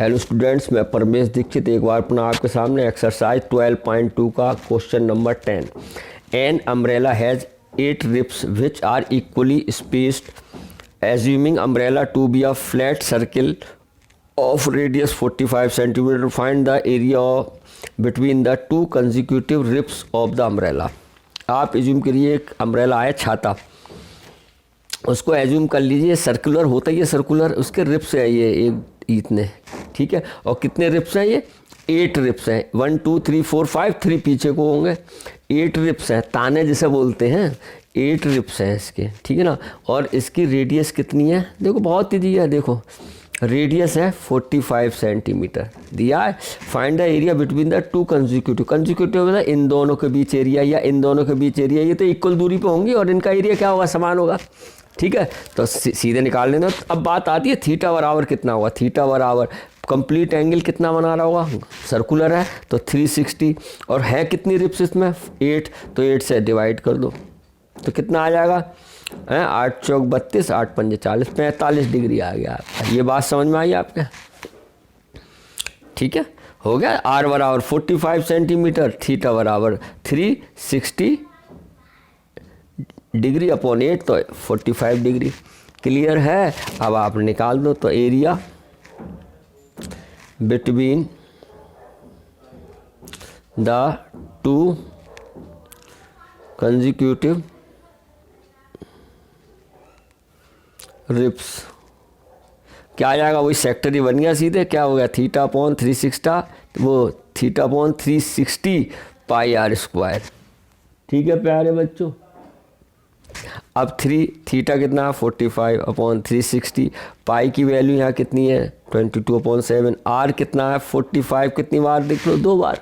Hello students, मैं परमेश दीक्षित एक बार पुनः आपके सामने एक्सरसाइज 12.2 का question number 10। An umbrella has 8 ribs which are equally spaced assuming umbrella to be a flat circle of radius 45 centimetre. Find the area between the two consecutive ribs of the umbrella. आप assume करिए एक umbrella है, छाता, उसको assume कर लीजिए circular होता ही है, सर्कुलर उसके रिप्स है ये एक इतने, ठीक है। और कितने रिप्स हैं ये? 8 रिप्स हैं। 1 2 3 4 5, 3 पीछे को होंगे। 8 रिप्स हैं, ताने जिसे बोलते हैं। 8 रिप्स हैं इसके, ठीक है ना। और इसकी रेडियस कितनी है? देखो बहुत ही दिया है, देखो रेडियस है 45 सेंटीमीटर दिया है। Find the area between the two consecutive. Consecutive मतलब इन दोनों के बीच एरिया या इन दोनों के बीच एरिया, ये तो इक्वल दूरी पे होंगी और इनका एरिया क्या होगा? समान होगा, ठीक है। तो सीधे निकाल लेना। अब बात आती है थीटा बराबर कितना होगा। थीटा बराबर कंप्लीट एंगल कितना बना रहा होगा? सर्कुलर है तो 360, और है कितनी रिप्स इसमें? 8, तो 8 से डिवाइड कर दो तो कितना आ जाएगा? 8 चौक 32, 8 पंजे 40, 45 डिग्री आ गया आपका। ये बात समझ में आई आपके? ठीक है, हो गया। आर बराबर 45 सेंटीमीटर, थीटा बराबर 360 डिग्री अपॉन 8 तो 45 डिग्री। क्लियर है? अब आप निकाल दो तो area between the two consecutive ribs क्या आ जाएगा? वही सेक्टर ही बन गया सीधे। क्या हो गया? थीटा अपॉन 360, वो theta upon 360 pi r square. ठीक है प्यारे बच्चों। अब थीटा कितना है? 45 अपॉन 360। पाई की वैल्यू यहाँ कितनी है? 22/7। आर कितना है? 45 कितनी बार देख लो? 2 बार।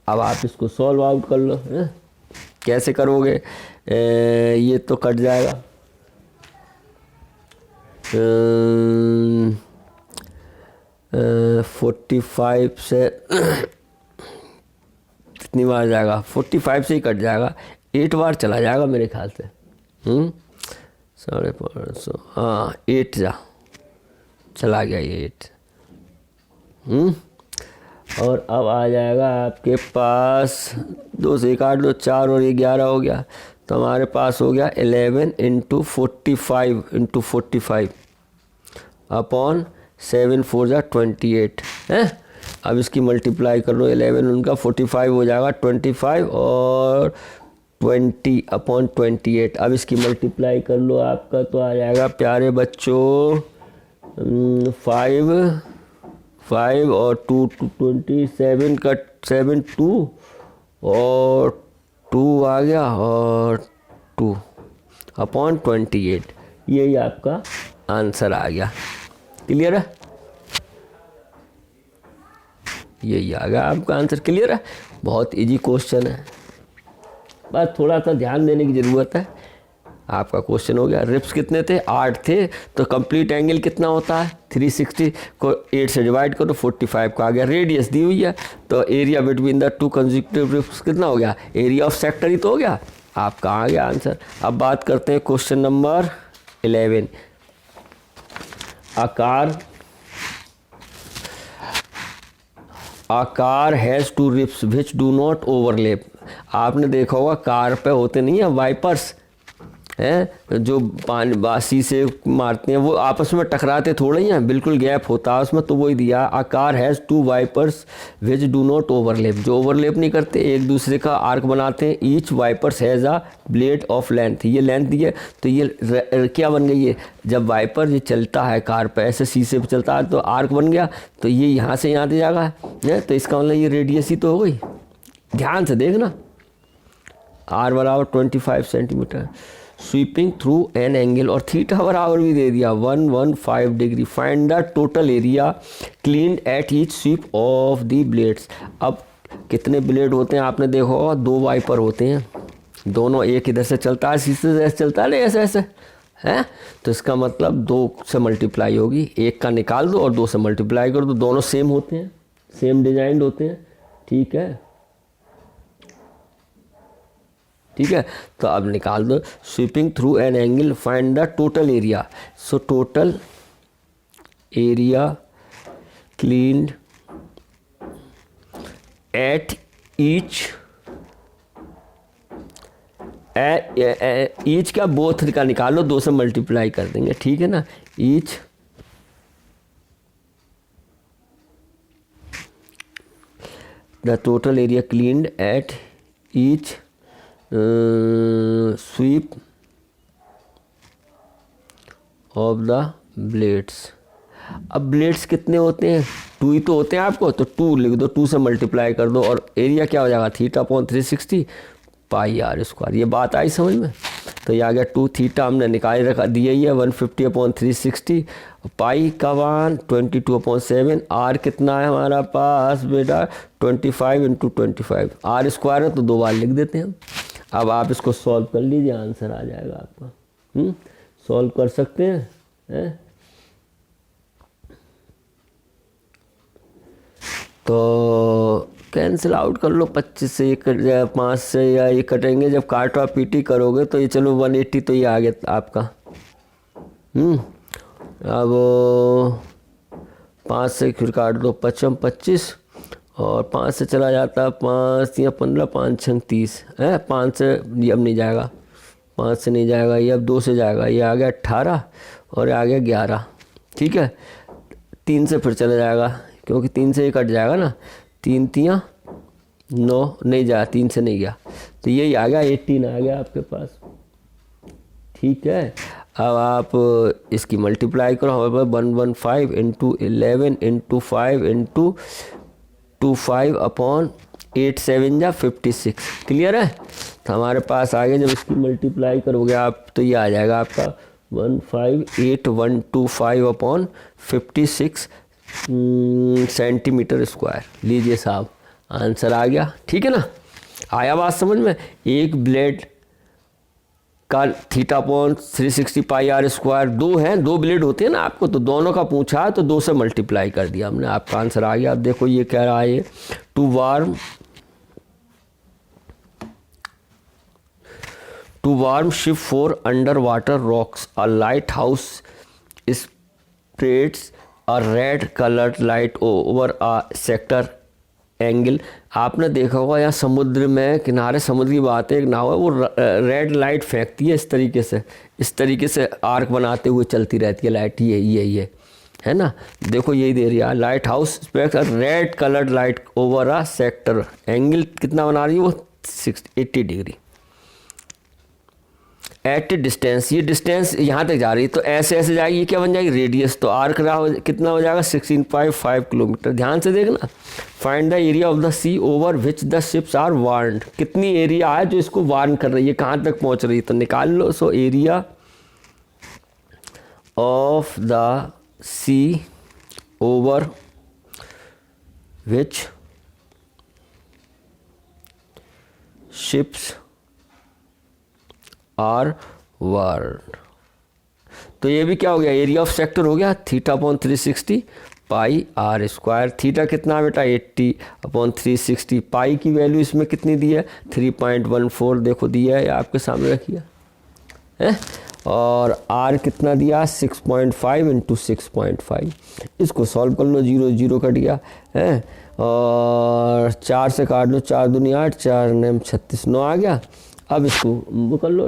अब आप इसको सॉल्व आउट कर लो। कैसे करोगे? ये तो कट जाएगा। 45 से कितनी बार जाएगा? 45 से ही कट जाएगा। 8 बार चला जाएगा मेरे ख्याल से। 550, हाँ 8 चला गया ये 8। और अब आ जाएगा आपके पास 2 से 1 8 2 4 और ये 11 हो गया, तो हमारे पास हो गया 11 × 45 × 45 अपॉन 7 4 28 है। अब इसकी मल्टीप्लाई कर लो। 11 उनका 45 हो जाएगा 25 और 20 अपॉन 28। अब इसकी मल्टीप्लाई कर लो आपका तो आ जाएगा प्यारे बच्चों 5 और 2 27 का 7 2 और 2 आ गया और 2 अपॉन 28। यही आपका आंसर आ गया। क्लियर है? यही आ गया आपका आंसर। क्लियर है? बहुत इजी क्वेश्चन है, बस थोड़ा सा ध्यान देने की ज़रूरत है। आपका क्वेश्चन हो गया। रिप्स कितने थे? 8 थे। तो कंप्लीट एंगल कितना होता है? 360 को 8 से डिवाइड करो, 45 का आ गया। रेडियस दी हुई है तो area between the two consecutive ribs कितना हो गया? एरिया ऑफ सेक्टर ही तो हो गया। आपका आ गया आंसर। अब बात करते हैं question number 11। A car has 2 rips which do not overlap। आपने देखा होगा कार पे होते नहीं है वाइपर्स हैं, जो पानी बासी से मारते हैं, वो आपस में टकराते थोड़े ही हैं, बिल्कुल गैप होता है उसमें। तो वही दिया, a car has 2 wipers which do not overlap, जो ओवरलेप नहीं करते, एक दूसरे का आर्क बनाते हैं। Each wipers has a blade of length. ये लेंथ दी है तो ये क्या बन गई है? जब वाइपर ये चलता है कार पे, ऐसे शीशे पे चलता है तो आर्क बन गया, तो ये यहाँ से यहाँ तक जाएगा है, तो इसका मतलब ये रेडियस ही तो हो गई। ध्यान से देखना। आर बराबर 25 centimetre. Sweeping through an angle, और थीटा बराबर भी दे दिया 115 degree. Find the total area clean at each sweep of the blades. अब कितने ब्लेड होते हैं आपने देखा होगा? 2 वाइपर होते हैं, दोनों एक इधर से चलता है, शीशे से ऐसे चलता है, नहीं ऐसे ऐसे है, तो इसका मतलब 2 से मल्टीप्लाई होगी। एक का निकाल दो और 2 से मल्टीप्लाई कर दो, दोनों सेम होते हैं, सेम डिजाइन होते हैं, ठीक है। ठीक है, तो अब निकाल दो। Sweeping through an angle find the total area. So total area cleaned at each each का बोथ का निकालो, 2 से मल्टीप्लाई कर देंगे, ठीक है ना। Each the total area cleaned at each sweep of the blades. अब ब्लेड्स कितने होते हैं, 2 ही तो होते हैं आपको, तो 2 लिख दो, 2 से मल्टीप्लाई कर दो, और एरिया क्या हो जाएगा, θ/360 पाई आर स्क्वायर। ये बात आई समझ में। तो ये आ गया 2 थीटा हमने निकाल रखा, दिया ही है 150/360, पाई का मान 22/7, आर कितना है हमारा पास बेटा 25 × 25, आर स्क्वायर है तो 2 बार लिख देते हैं। अब आप इसको सॉल्व कर लीजिए, आंसर आ जाएगा आपका। सॉल्व कर सकते हैं, तो कैंसिल आउट कर लो, 25 से 5 से या ये कटेंगे, जब काटा पीटी करोगे तो ये चलो 180 तो ये आ गया आपका। अब 5 से फिर काट दो, 25 और 5 से चला जाता है 5 या 15, 5 6 30 है, 5 से ये अब नहीं जाएगा, 5 से नहीं जाएगा, ये अब 2 से जाएगा, ये आ गया 18 और ये आ गया 11, ठीक है। 3 से फिर चला जाएगा, क्योंकि 3 से ये कट जाएगा ना, 3 3 9 नहीं जा, 3 से नहीं गया, तो यही आ गया 18 आ गया आपके पास, ठीक है। अब आप इसकी मल्टीप्लाई करो, हमारे पास 115 × 11 × 5 × 25/8 7 जा 56, क्लियर है। तो हमारे पास आगे जब इसकी मल्टीप्लाई करोगे आप तो ये आ जाएगा आपका 158,125/56 सेंटीमीटर स्क्वायर। लीजिए साहब, आंसर आ गया, ठीक है ना। आया बात समझ में। एक ब्लेड का θ/360 पाई आर स्क्वायर, 2 हैं, 2 ब्लेड होते हैं ना आपको, तो दोनों का पूछा है तो 2 से मल्टीप्लाई कर दिया हमने, आपका आंसर आ गया। अब देखो ये कह रहा है ये to warn ship for under water rocks a light house spreads a red coloured light over a sector angle. आपने देखा होगा यहाँ समुद्र में किनारे समुद्र की बात है, एक नाव है, वो रेड लाइट फेंकती है इस तरीके से आर्क बनाते हुए चलती रहती है लाइट, ये है ना। देखो यही दे रही है, light house red coloured light over a sector angle कितना बना रही है वो 80 डिग्री एट डिस्टेंस। ये डिस्टेंस यहाँ तक जा रही है तो ऐसे जाएगी, ये क्या बन जाएगी रेडियस, तो आर्क कितना हो जाएगा 16.5 किलोमीटर। ध्यान से देखना। Find the area of the sea over which the ships are warned. कितनी एरिया है जो इसको वार्न कर रही है, कहाँ तक पहुँच रही है, तो निकाल लो। So area of the sea over which ships are warned. तो ये भी क्या हो गया, एरिया ऑफ सेक्टर हो गया θ/360 पाई आर स्क्वायर। थीटा कितना बेटा 80/360, पाई की वैल्यू इसमें कितनी दी है 3.14, देखो दिया है आपके सामने रखिए है, और आर कितना दिया 6.5 × 6.5। इसको सॉल्व कर लो, 0 0 कट गया है, और 4 से काट लो, 4 दूनी 8, 4 9 36, 9 आ गया। अब इसको वो कर लो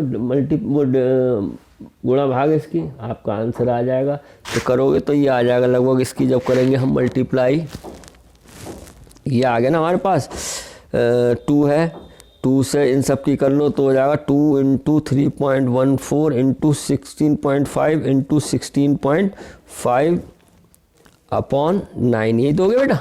गुणा भाग इसकी, आपका आंसर आ जाएगा। तो करोगे तो ये आ जाएगा लगभग, इसकी जब करेंगे हम मल्टीप्लाई, ये आ गया ना हमारे पास 2 है, 2 से इन सब की कर लो तो हो जाएगा 2 × 3.14 × 16.5 × 16.5/9, यही दोगे बेटा।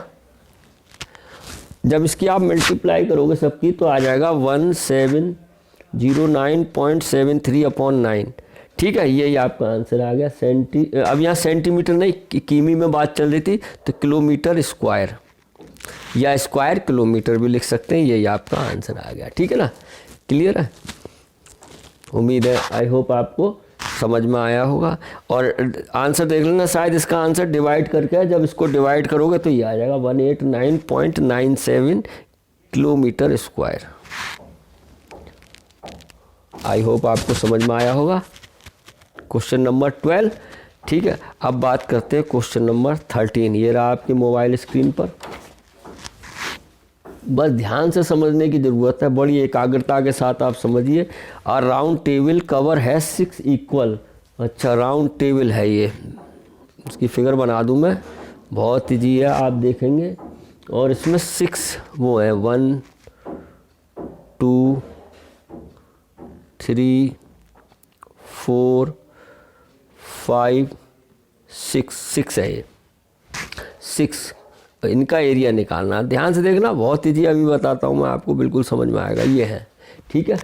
जब इसकी आप मल्टीप्लाई करोगे सबकी तो आ जाएगा 1709.73/9, ठीक है। यही आपका आंसर आ गया। अब यहाँ सेंटीमीटर नहीं, किमी में बात चल रही थी, तो किलोमीटर स्क्वायर या स्क्वायर किलोमीटर भी लिख सकते हैं। यही आपका आंसर आ गया, ठीक है ना। क्लियर है, उम्मीद है, आई होप आपको समझ में आया होगा। और आंसर देख लेना, शायद इसका आंसर डिवाइड करके है, जब इसको डिवाइड करोगे तो ये आ जाएगा 189.97 किलोमीटर स्क्वायर। आई होप आपको समझ में आया होगा। क्वेश्चन नंबर 12, ठीक है, अब बात करते हैं क्वेश्चन नंबर 13। ये रहा आपके मोबाइल स्क्रीन पर। बस ध्यान से समझने की ज़रूरत है, बड़ी एकाग्रता के साथ आप समझिए। और राउंड टेबल कवर है 6 इक्वल। अच्छा, राउंड टेबल है ये, इसकी फिगर बना दूं मैं, बहुत ईजी है, आप देखेंगे। और इसमें 6 वो है, 1 2 3 4 5 6 है ये 6। इनका एरिया निकालना, ध्यान से देखना, बहुत ईजी, अभी बताता हूँ मैं आपको, बिल्कुल समझ में आएगा। ये है, ठीक है।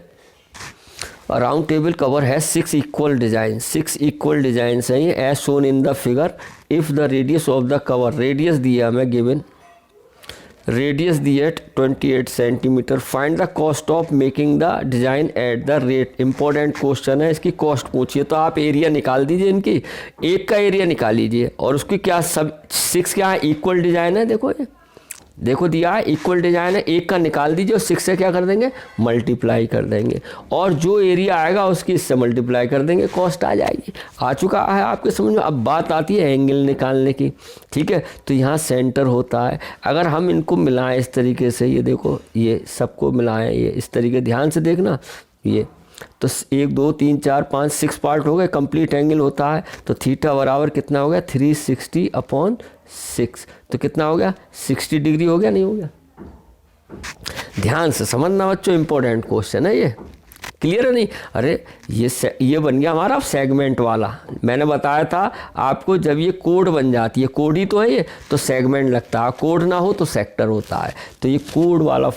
राउंड टेबल कवर है 6 इक्वल डिजाइन, 6 इक्वल डिजाइन है ये, as shown in the figure. If the radius of the cover, radius दिया हमें गिवन, रेडियस दिया 28 centimetre. Find the cost of making the design at the rate. Important question है, इसकी cost पूछिए तो आप एरिया निकाल दीजिए, इनकी एक का एरिया निकाल लीजिए। और उसकी क्या, सब 6 क्या है, इक्वल डिज़ाइन है, देखो ये, देखो दिया है इक्वल डिजाइन है, एक का निकाल दीजिए और 6 से क्या कर देंगे, मल्टीप्लाई कर देंगे, और जो एरिया आएगा उसकी इससे मल्टीप्लाई कर देंगे, कॉस्ट आ जाएगी। आ चुका है आपके समझ में। अब बात आती है एंगल निकालने की, ठीक है। तो यहाँ सेंटर होता है, अगर हम इनको मिलाएं इस तरीके से, ये देखो, ये सबको मिलाएं, ये इस तरीके, ध्यान से देखना, ये तो 1 2 3 4 5 6 पार्ट हो गए, कंप्लीट एंगल होता है। तो थीटा बराबर कितना हो गया, 360/6। तो कितना हो गया, 60 डिग्री हो गया, नहीं हो गया। ध्यान से समझना बच्चों, इंपॉर्टेंट क्वेश्चन है ये, क्लियर है नहीं। अरे ये बन गया हमारा सेगमेंट वाला। मैंने बताया था आपको, जब ये कोड बन जाती है, कोड ही तो है ये, तो सेगमेंट लगता है, कोड ना हो तो सेक्टर होता है। तो ये कोड वाला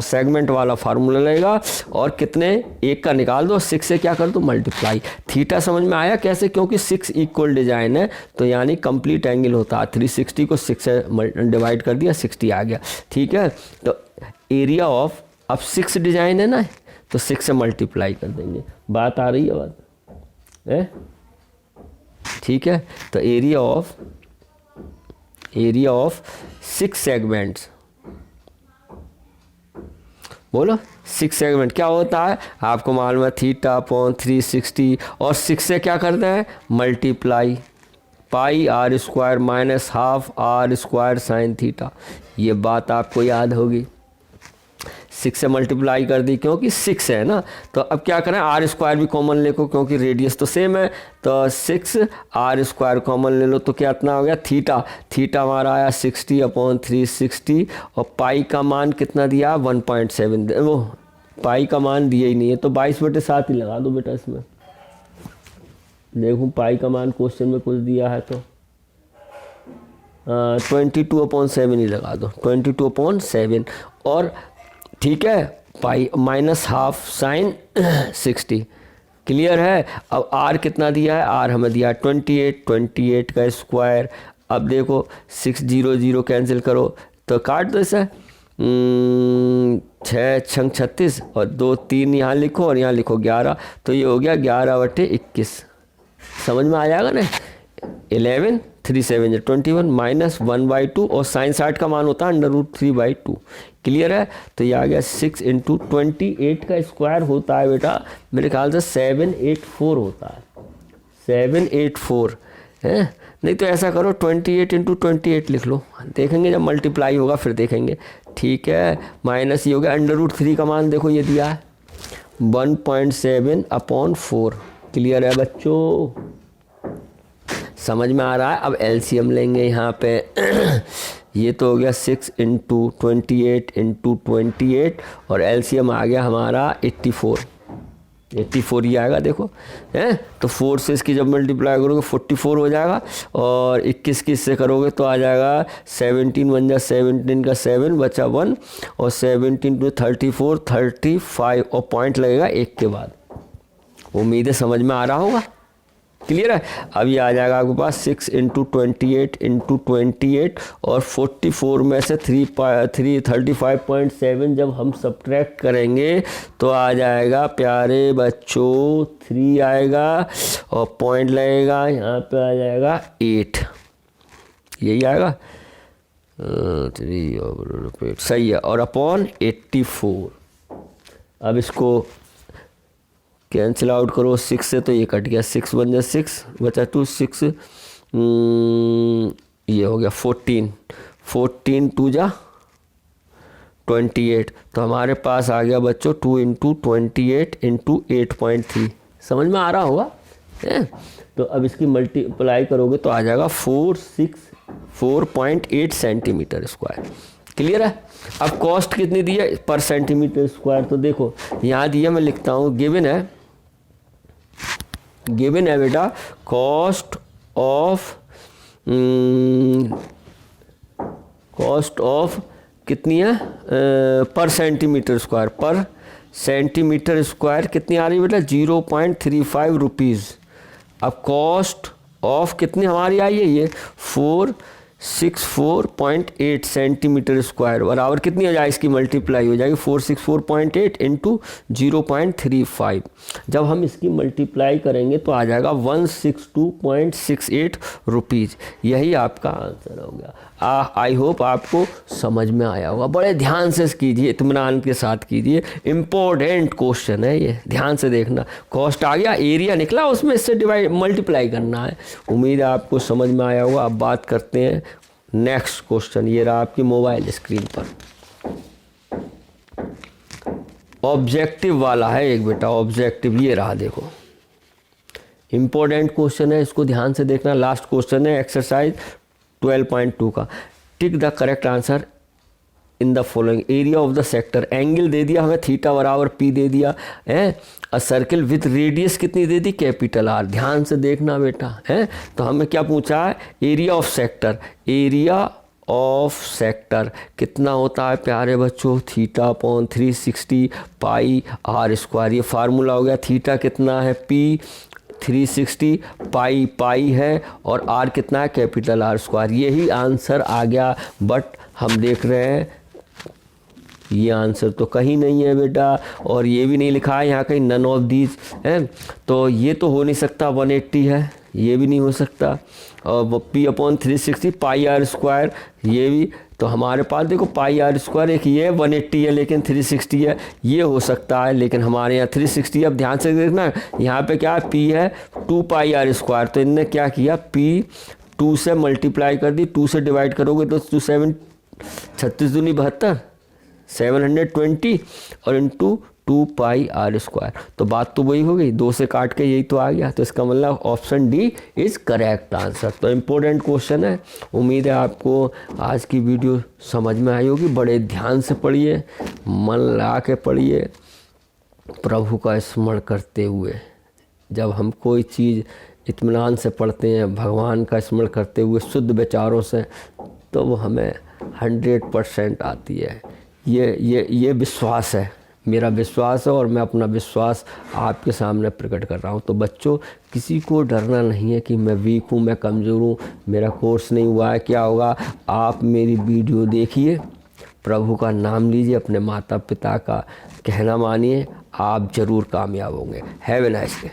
सेगमेंट वाला फार्मूला लगेगा, और कितने, एक का निकाल दो, 6 से क्या कर दो, मल्टीप्लाई। थीटा समझ में आया कैसे, क्योंकि 6 इक्वल डिजाइन है, तो यानी कंप्लीट एंगल होता है। 360 को 6 से डिवाइड कर दिया, 60 आ गया, ठीक है। तो एरिया ऑफ, अब 6 डिजाइन है ना, तो 6 से मल्टीप्लाई कर देंगे। बात आ रही है, बात है, ठीक है। तो एरिया ऑफ 6 सेगमेंट्स, बोलो 6 सेगमेंट क्या होता है, आपको मालूम है, θ/360, और 6 से क्या करते हैं, multiply, πr² minus ½ r² sin theta. ये बात आपको याद होगी। 6 से मल्टीप्लाई कर दी, क्योंकि 6 है ना। तो अब क्या करें, r² भी कॉमन ले लो, क्योंकि रेडियस तो सेम है। तो 6r² कॉमन ले लो, तो क्या इतना हो गया, थीटा हमारा आया 60/360, और पाई का मान कितना दिया, 1.7। वो पाई का मान दिया ही नहीं है, तो 22/7 ही लगा दो बेटा इसमें। देखूँ पाई का मान क्वेश्चन में कुछ दिया है तो 22/7 ही लगा दो, 22/7, और ठीक है, पाई माइनस ½ sin 60, क्लियर है। अब r कितना दिया है, r हमें दिया 28 का स्क्वायर। अब देखो 6 0 0 कैंसिल करो, तो काट दो इसे, 6 6 36, और 2 3 यहाँ लिखो, और यहाँ लिखो 11, तो ये हो गया 11/21। समझ में आ जाएगा ना। 11 3 7 21 माइनस 1/2, और sin 60 का मान होता है √3/2, क्लियर है। तो ये आ गया 6 × 28 का स्क्वायर होता है बेटा, मेरे ख्याल से 784 होता है, 784 है। नहीं तो ऐसा करो 28 × 28 लिख लो, देखेंगे जब मल्टीप्लाई होगा फिर देखेंगे, ठीक है। माइनस ये हो गया, √3 का मान देखो ये दिया है 1.7/4, क्लियर है बच्चों, समझ में आ रहा है। अब एलसीएम लेंगे यहाँ पे ये तो हो गया 6 × 28 × 28, और एलसीएम आ गया हमारा 84 ही आएगा, देखो हैं। तो 4 से इसकी जब मल्टीप्लाई करोगे 44 हो जाएगा, और 21 की इससे करोगे तो आ जाएगा 17 बन जाए, 17 का 7 बचा 1, और 17 × 34 35, और पॉइंट लगेगा 1 के बाद। उम्मीद है समझ में आ रहा होगा, क्लियर है। अब ये आ जाएगा आपके पास 6 × 28 × 28, और 44 में से 35.7 जब हम सब्ट्रैक्ट करेंगे तो आ जाएगा प्यारे बच्चों 3 आएगा, और पॉइंट लगेगा यहाँ पे आ जाएगा 8, यही आएगा 3 सही है, और अपॉन 84। अब इसको कैंसिल आउट करो 6 से तो ये कट गया, 6 बन जाए 6 बचा 2 6 ये हो गया 14 2 जा 28। तो हमारे पास आ गया बच्चों 2 इंटू 28 इंटू 8.3। समझ में आ रहा होगा है? तो अब इसकी मल्टीप्लाई करोगे तो आ जाएगा 4.8 सेंटीमीटर स्क्वायर। क्लियर है? अब कॉस्ट कितनी दी है पर सेंटीमीटर स्क्वायर, तो देखो यहाँ दिया, मैं लिखता हूँ गिवन है बेटा कॉस्ट ऑफ कितनी है पर सेंटीमीटर स्क्वायर कितनी आ रही है बेटा 0.35 रुपीज़। अब कॉस्ट ऑफ कितनी हमारी आई है ये 464.8 सेंटीमीटर स्क्वायर बराबर कितनी हो जाएगी, इसकी मल्टीप्लाई हो जाएगी 464.8 इंटू 0.35। जब हम इसकी मल्टीप्लाई करेंगे तो आ जाएगा 162.68 रुपीज़। यही आपका आंसर हो गया। आई होप आपको समझ में आया होगा। बड़े ध्यान से कीजिए, इत्मीनान के साथ कीजिए, इम्पोर्टेंट क्वेश्चन है ये, ध्यान से देखना। कॉस्ट आ गया, एरिया निकला, उसमें इससे डिवाइड मल्टीप्लाई करना है। उम्मीद है आपको समझ में आया होगा। अब बात करते हैं नेक्स्ट क्वेश्चन। ये रहा आपकी मोबाइल स्क्रीन पर, ऑब्जेक्टिव वाला है एक बेटा, ऑब्जेक्टिव ये रहा, देखो इम्पोर्टेंट क्वेश्चन है, इसको ध्यान से देखना। लास्ट क्वेश्चन है एक्सरसाइज 12.2 का। Tick the correct answer in the following. Area of the sector, angle दे दिया हमें थीटा बराबर पी दे दिया है। अ सर्किल विथ रेडियस कितनी दे दी कैपिटल आर। ध्यान से देखना बेटा है। तो हमें क्या पूछा है, area of sector. Area of sector कितना होता है प्यारे बच्चों, theta upon 360 pi r square. ये फार्मूला हो गया। थीटा कितना है पी 360 पाई है और आर कितना है कैपिटल आर स्क्वायर। यही आंसर आ गया। बट हम देख रहे हैं ये आंसर तो कहीं नहीं है बेटा, और ये भी नहीं लिखा है यहाँ कहीं नन ऑफ दीज है। तो ये तो हो नहीं सकता, 180 है, ये भी नहीं हो सकता। और P upon 360 pi r square ये भी। तो हमारे पास देखो पाई आर स्क्वायर एक ये 180 है लेकिन 360 है, ये हो सकता है, लेकिन हमारे यहाँ 360। अब ध्यान से देखना, यहाँ पे क्या पी है 2 पाई आर स्क्वायर। तो इनने क्या किया, पी 2 से मल्टीप्लाई कर दी, 2 से डिवाइड करोगे तो 36 दूनी 72 720 और इंटू 2 पाई आर स्क्वायर। तो बात तो वही हो गई, 2 से काट के यही तो आ गया। तो इसका मतलब option D is correct answer. तो इम्पोर्टेंट क्वेश्चन है। उम्मीद है आपको आज की वीडियो समझ में आई होगी। बड़े ध्यान से पढ़िए, मन लगा के पढ़िए, प्रभु का स्मरण करते हुए। जब हम कोई चीज़ इत्मीनान से पढ़ते हैं, भगवान का स्मरण करते हुए शुद्ध विचारों से, तो वो हमें 100% आती है। ये विश्वास है, मेरा विश्वास है, और मैं अपना विश्वास आपके सामने प्रकट कर रहा हूँ। तो बच्चों किसी को डरना नहीं है कि मैं वीक हूँ, मैं कमज़ोर हूँ, मेरा कोर्स नहीं हुआ है। क्या होगा, आप मेरी वीडियो देखिए, प्रभु का नाम लीजिए, अपने माता पिता का कहना मानिए, आप ज़रूर कामयाब होंगे। Have a nice day.